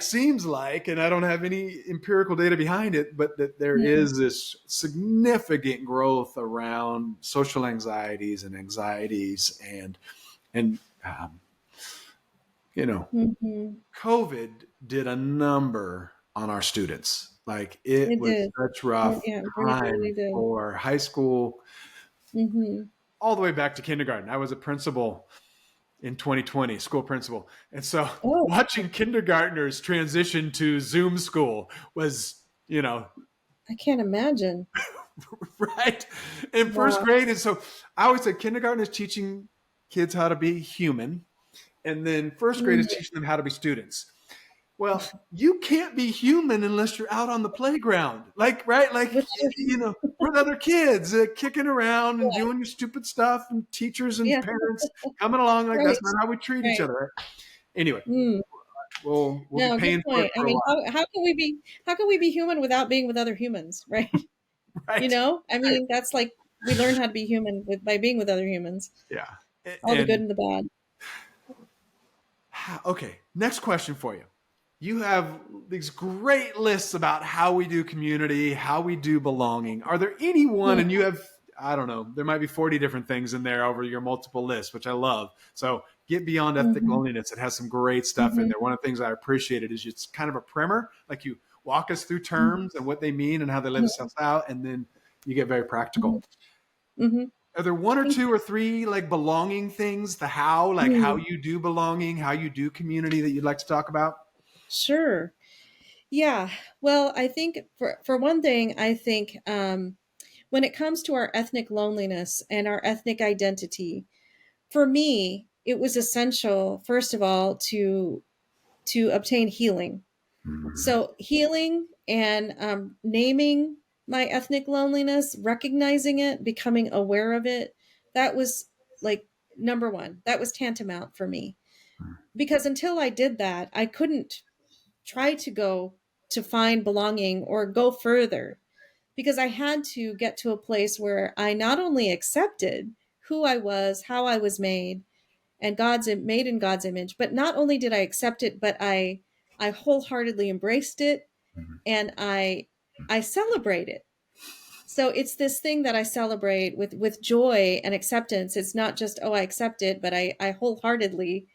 seems like, and I don't have any empirical data behind it, but that there is this significant growth around social anxieties and anxieties, and you know, Mm-hmm. COVID did a number on our students. Like it It was did. such rough Yeah, it really, time really did. for high school, Mm-hmm. all the way back to kindergarten. I was a principal in 2020, school principal. And so Oh, watching kindergartners transition to Zoom school was, I can't imagine. right in first Wow. grade. And so I always said kindergarten is teaching kids how to be human. And then first grade is Mm-hmm. teaching them how to be students. Well, you can't be human unless you're out on the playground. Like, right? Like, Which, with other kids kicking around and doing your stupid stuff, and teachers and yeah, parents coming along. Like, that's right, not how we treat each right. other. Anyway, Mm. we'll be No, good paying for it point. I for a mean, while. how can we be human without being with other humans, right? You Right. know, I Right. mean, that's like we learn how to be human by being with other humans, Yeah. all the good And and the bad. okay, next question for you. You have these great lists about how we do community, how we do belonging. Are there any one, Hmm. and you have, I don't know, there might be 40 different things in there over your multiple lists, which I love. So get beyond ethnic Hmm. loneliness. It has some great stuff in Hmm. there. One of the things I appreciated is it's kind of a primer, like you walk us through Hmm. terms and what they mean and how they live themselves out, and then you get very practical. Hmm. Hmm. Are there one or two or three like belonging things, the how, like how Hmm. you do belonging, how you do community that you'd like to talk about? Sure. Yeah. Well, I think for one thing, I think when it comes to our ethnic loneliness and our ethnic identity, for me, it was essential, first of all, to obtain healing. Mhm. So healing and naming my ethnic loneliness, recognizing it, becoming aware of it, that was like number one. That was tantamount for me. Because until I did that, I couldn't try to go to find belonging or go further because I had to get to a place where I not only accepted who I was, how I was made, and made in God's image, but not only did I accept it, but I wholeheartedly embraced it and I celebrate it. So it's this thing that I celebrate with joy and acceptance. It's not just, oh, I accept it, but I wholeheartedly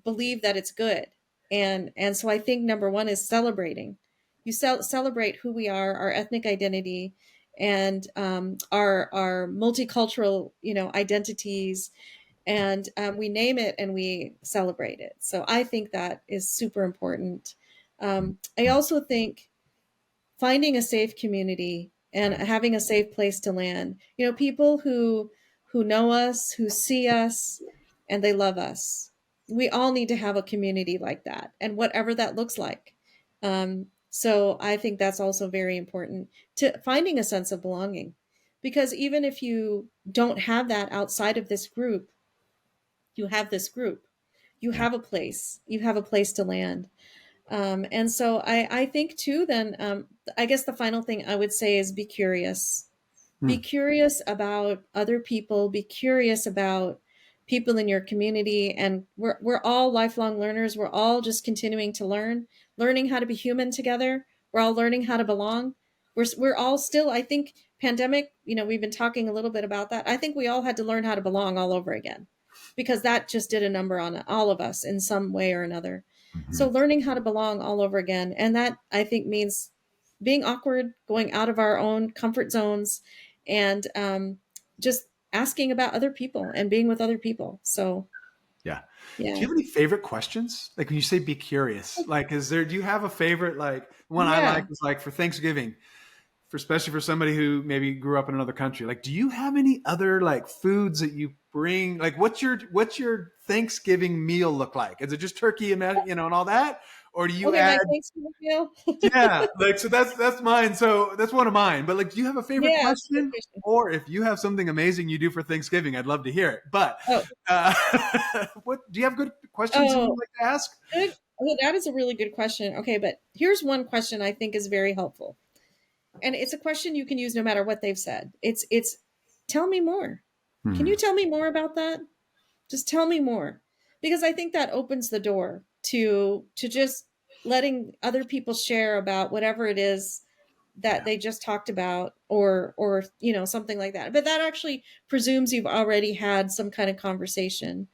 believe that it's good. And so I think number one is celebrating. You celebrate who we are, our ethnic identity, and our multicultural, identities, and we name it and we celebrate it. So I think that is super important. I also think finding a safe community and having a safe place to land. People who know us, who see us, and they love us. We all need to have a community like that, and whatever that looks like. So I think that's also very important to finding a sense of belonging, because even if you don't have that outside of this group, you have this group. You Yeah. have a place. You have a place to land. And so I think too, then, I guess the final thing I would say is be curious. Be Hmm. curious about other people, be curious about people in your community. And we're all lifelong learners. We're all just continuing to learning how to be human together. We're all learning how to belong. We're all still, I think, pandemic, we've been talking a little bit about that. I think we all had to learn how to belong all over again because that just did a number on all of us in some way or another. So Mhm. learning how to belong all over again. And that I think means being awkward, going out of our own comfort zones, and just asking about other people and being with other people. So, Yeah. Do yeah. you have any favorite questions? Like when you say be curious, like do you have a favorite, like one I like Yeah. is like for Thanksgiving, especially for somebody who maybe grew up in another country. Like, do you have any other like foods that you bring? Like what's your Thanksgiving meal look like? Is it just turkey and and all that? Or do you Okay, add my Thanksgiving meal. yeah, like so that's mine. So that's one of mine. But like, do you have a favorite Yeah, it's a good question? question. Or if you have something amazing you do for Thanksgiving, I'd love to hear it. But Oh, uh, what do you have good questions that oh, you'd like to ask? good. Oh, that is a really good question. Okay, but here's one question I think is very helpful. And it's a question you can use no matter what they've said. It's tell me more. Can Hmm. you tell me more about that? Just tell me more. Because I think that opens the door to just letting other people share about whatever it is that Yeah. they just talked about, or something like that. But that actually presumes you've already had some kind of conversation.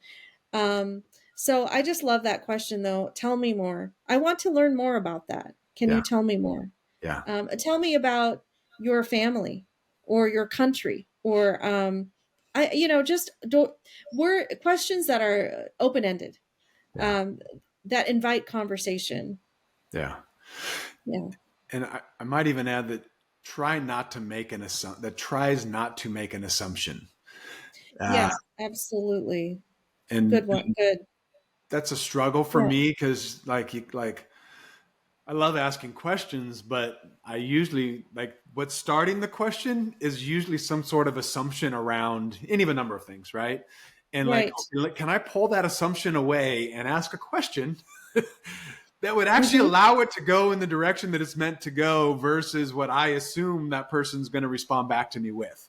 um so I just love that question, though. Tell me more. I want to learn more about that. Can Yeah. you tell me more? Yeah. Tell me about your family or your country, or I just don't, we're questions that are open-ended, Yeah. um that invite conversation. Yeah. Yeah. And I might even add that try not to make an assumption, that tries not to make an assumption. Uh, Yes, absolutely. and Good one. Good. that's a struggle for Yeah. me because like I love asking questions, but I usually like what's starting the question is usually some sort of assumption around any of a number of things, right? And like, Right. can I pull that assumption away and ask a question that would actually Hmm. allow it to go in the direction that it's meant to go versus what I assume that person's going to respond back to me with?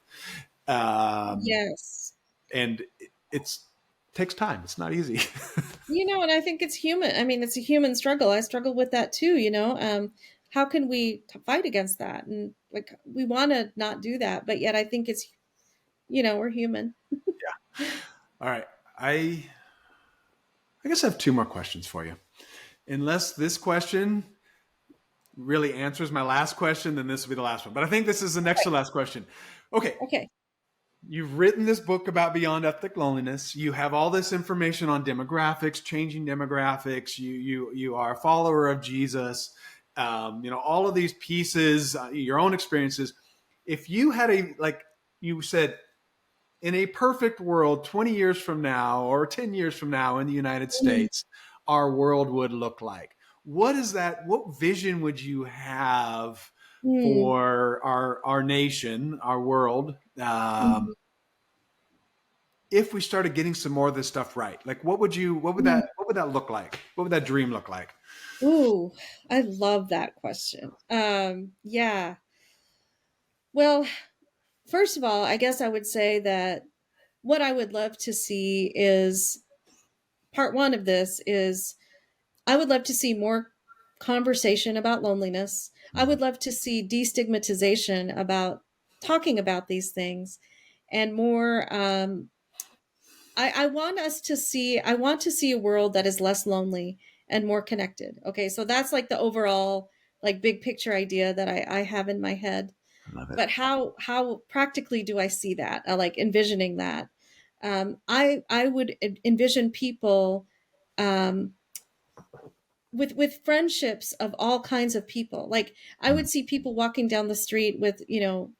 Um, Yes. and it's takes time. It's not easy. And I think it's human. I mean, it's a human struggle. I struggle with that too. How can we fight against that? And like, we want to not do that, but yet I think it's, we're human. All right. I I guess I have two more questions for you. Unless this question really answers my last question, then this will be the last one. But I think this is the next to last question. Okay. Okay. You've written this book about beyond ethnic loneliness. You have all this information on demographics, changing demographics. You are a follower of Jesus. All of these pieces, your own experiences. If you had like you said, in a perfect world, 20 years from now or 10 years from now in the United Mm. States, our world would look like. What is that? What vision would you have Mm. for our nation, our world, Mm. if we started getting some more of this stuff right? Like, Mm. what would that look like? What would that dream look like? Ooh, I love that question. Yeah. Well, first of all, I guess I would say that what I would love to see is, part one of this is, I would love to see more conversation about loneliness. I would love to see destigmatization about talking about these things, and more. I want us to see. I want to see a world that is less lonely and more connected. Okay, so that's like the overall, like, big picture idea that I have in my head. I love it. But how practically do I see that? Like, envisioning that. I would envision people, um, with friendships of all kinds of people. Like, I would see people walking down the street with,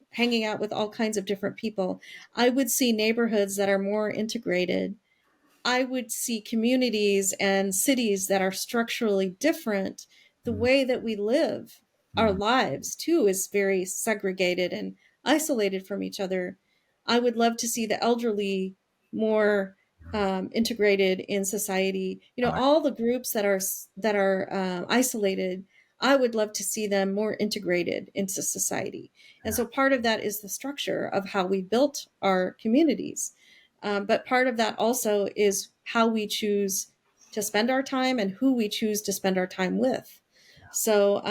hanging out with all kinds of different people. I would see neighborhoods that are more integrated. I would see communities and cities that are structurally different. The way that we live our lives, too, is very segregated and isolated from each other. I would love to see the elderly more integrated in society. I like All the groups that are isolated. I would love to see them more integrated into society. And so part of that is the structure of how we built our communities. But part of that also is how we choose to spend our time and who we choose to spend our time with. So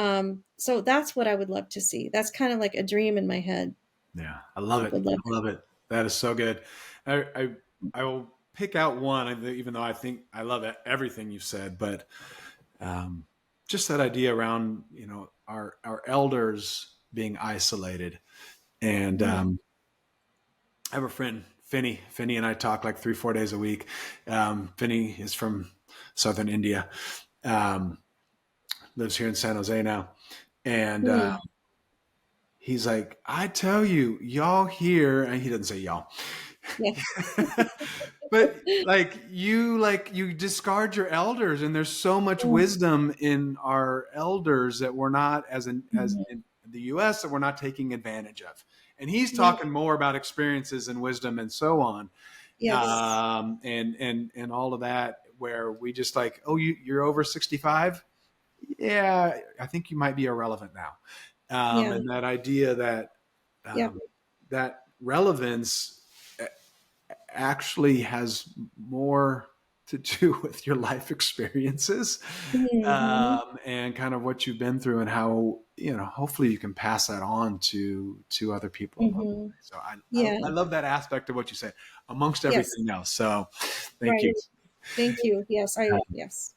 that's what I would love to see. That's kind of like a dream in my head. Yeah, I love it. Would love. I love it. That is so good. I I, I will pick out one, even though I think I love everything you've said, but um, just that idea around our elders being isolated. And Mm. I have a friend, Finney. Finney and I talk like 3-4 days a week. Finney is from southern India, um, lives here in San Jose now, and Mm. he's like, I tell you, y'all here, and he doesn't say y'all, Yeah. but like you discard your elders, and there's so much Mm. wisdom in our elders that we're not as Mhm. in the U.S. that we're not taking advantage of. And he's Yeah. talking more about experiences and wisdom and so on, Yes. and all of that, where we just like, oh, you're over 65. Yeah, I think you might be irrelevant now. Yeah. And that idea that Yep. that relevance actually has more to do with your life experiences, Mm-hmm. and kind of what you've been through, and how, hopefully you can pass that on to other people along the Mm-hmm. way. So Yeah. I love that aspect of what you said amongst Yes. everything else. So thank you. Right. Thank you. Yes. Yes.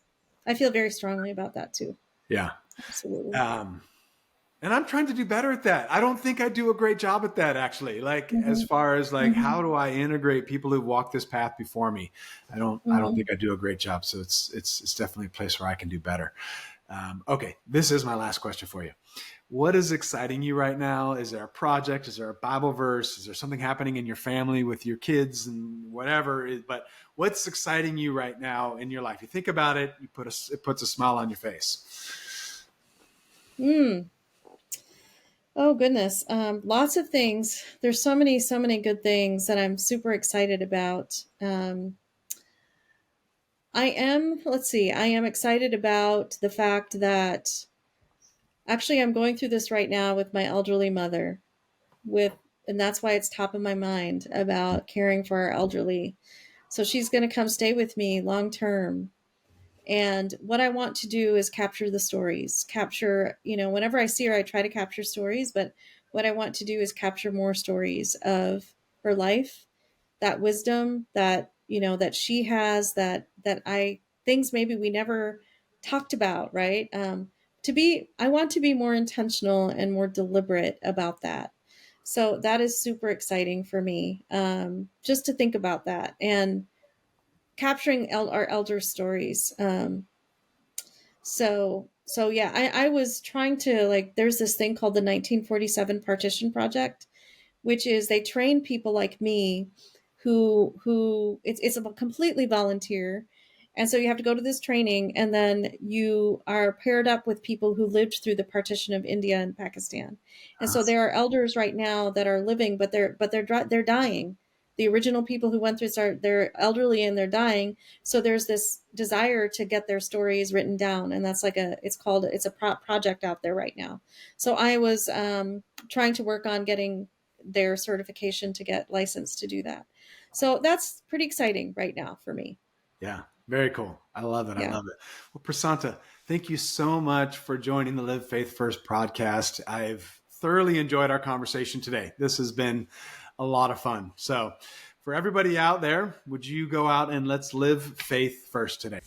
I feel very strongly about that too. Yeah. Absolutely. Um, and I'm trying to do better at that. I don't think I do a great job at that, actually. Like, as Mm-hmm. far as like, Mm-hmm. how do I integrate people who've walked this path before me? I don't Mm-hmm. think I do a great job. So it's definitely a place where I can do better. Okay, this is my last question for you. What is exciting you right now? Is there a project? Is there a Bible verse? Is there something happening in your family with your kids and whatever? But what's exciting you right now in your life? You think about it, it puts a smile on your face. Mm. Oh goodness. Lots of things. There's so many good things that I'm super excited about. Let's see, I am excited about the fact that actually I'm going through this right now with my elderly mother with, and that's why it's top of my mind about caring for our elderly. So she's going to come stay with me long term. And what I want to do is capture the stories, whenever I see her, I try to capture stories, but what I want to do is capture more stories of her life, that wisdom that she has, that I things maybe we never talked about, right? I want to be more intentional and more deliberate about that. So that is super exciting for me, just to think about that and capturing our elder stories. So yeah, I was trying to, like, there's this thing called the 1947 Partition Project, which is they train people like me who it's a completely volunteer. And so you have to go to this training, and then you are paired up with people who lived through the partition of India and Pakistan. And so there are elders right now that are living, but they're dying. The original people who went through this they're elderly and they're dying. So there's this desire to get their stories written down, and that's like it's a project out there right now. So I was trying to work on getting their certification to get licensed to do that. So that's pretty exciting right now for me. Yeah, very cool. I love it. I Yeah. love it. Well, Prasanta, thank you so much for joining the Live Faith First podcast. I've thoroughly enjoyed our conversation today. This has been a lot of fun. So, for everybody out there, would you go out and let's live faith first today?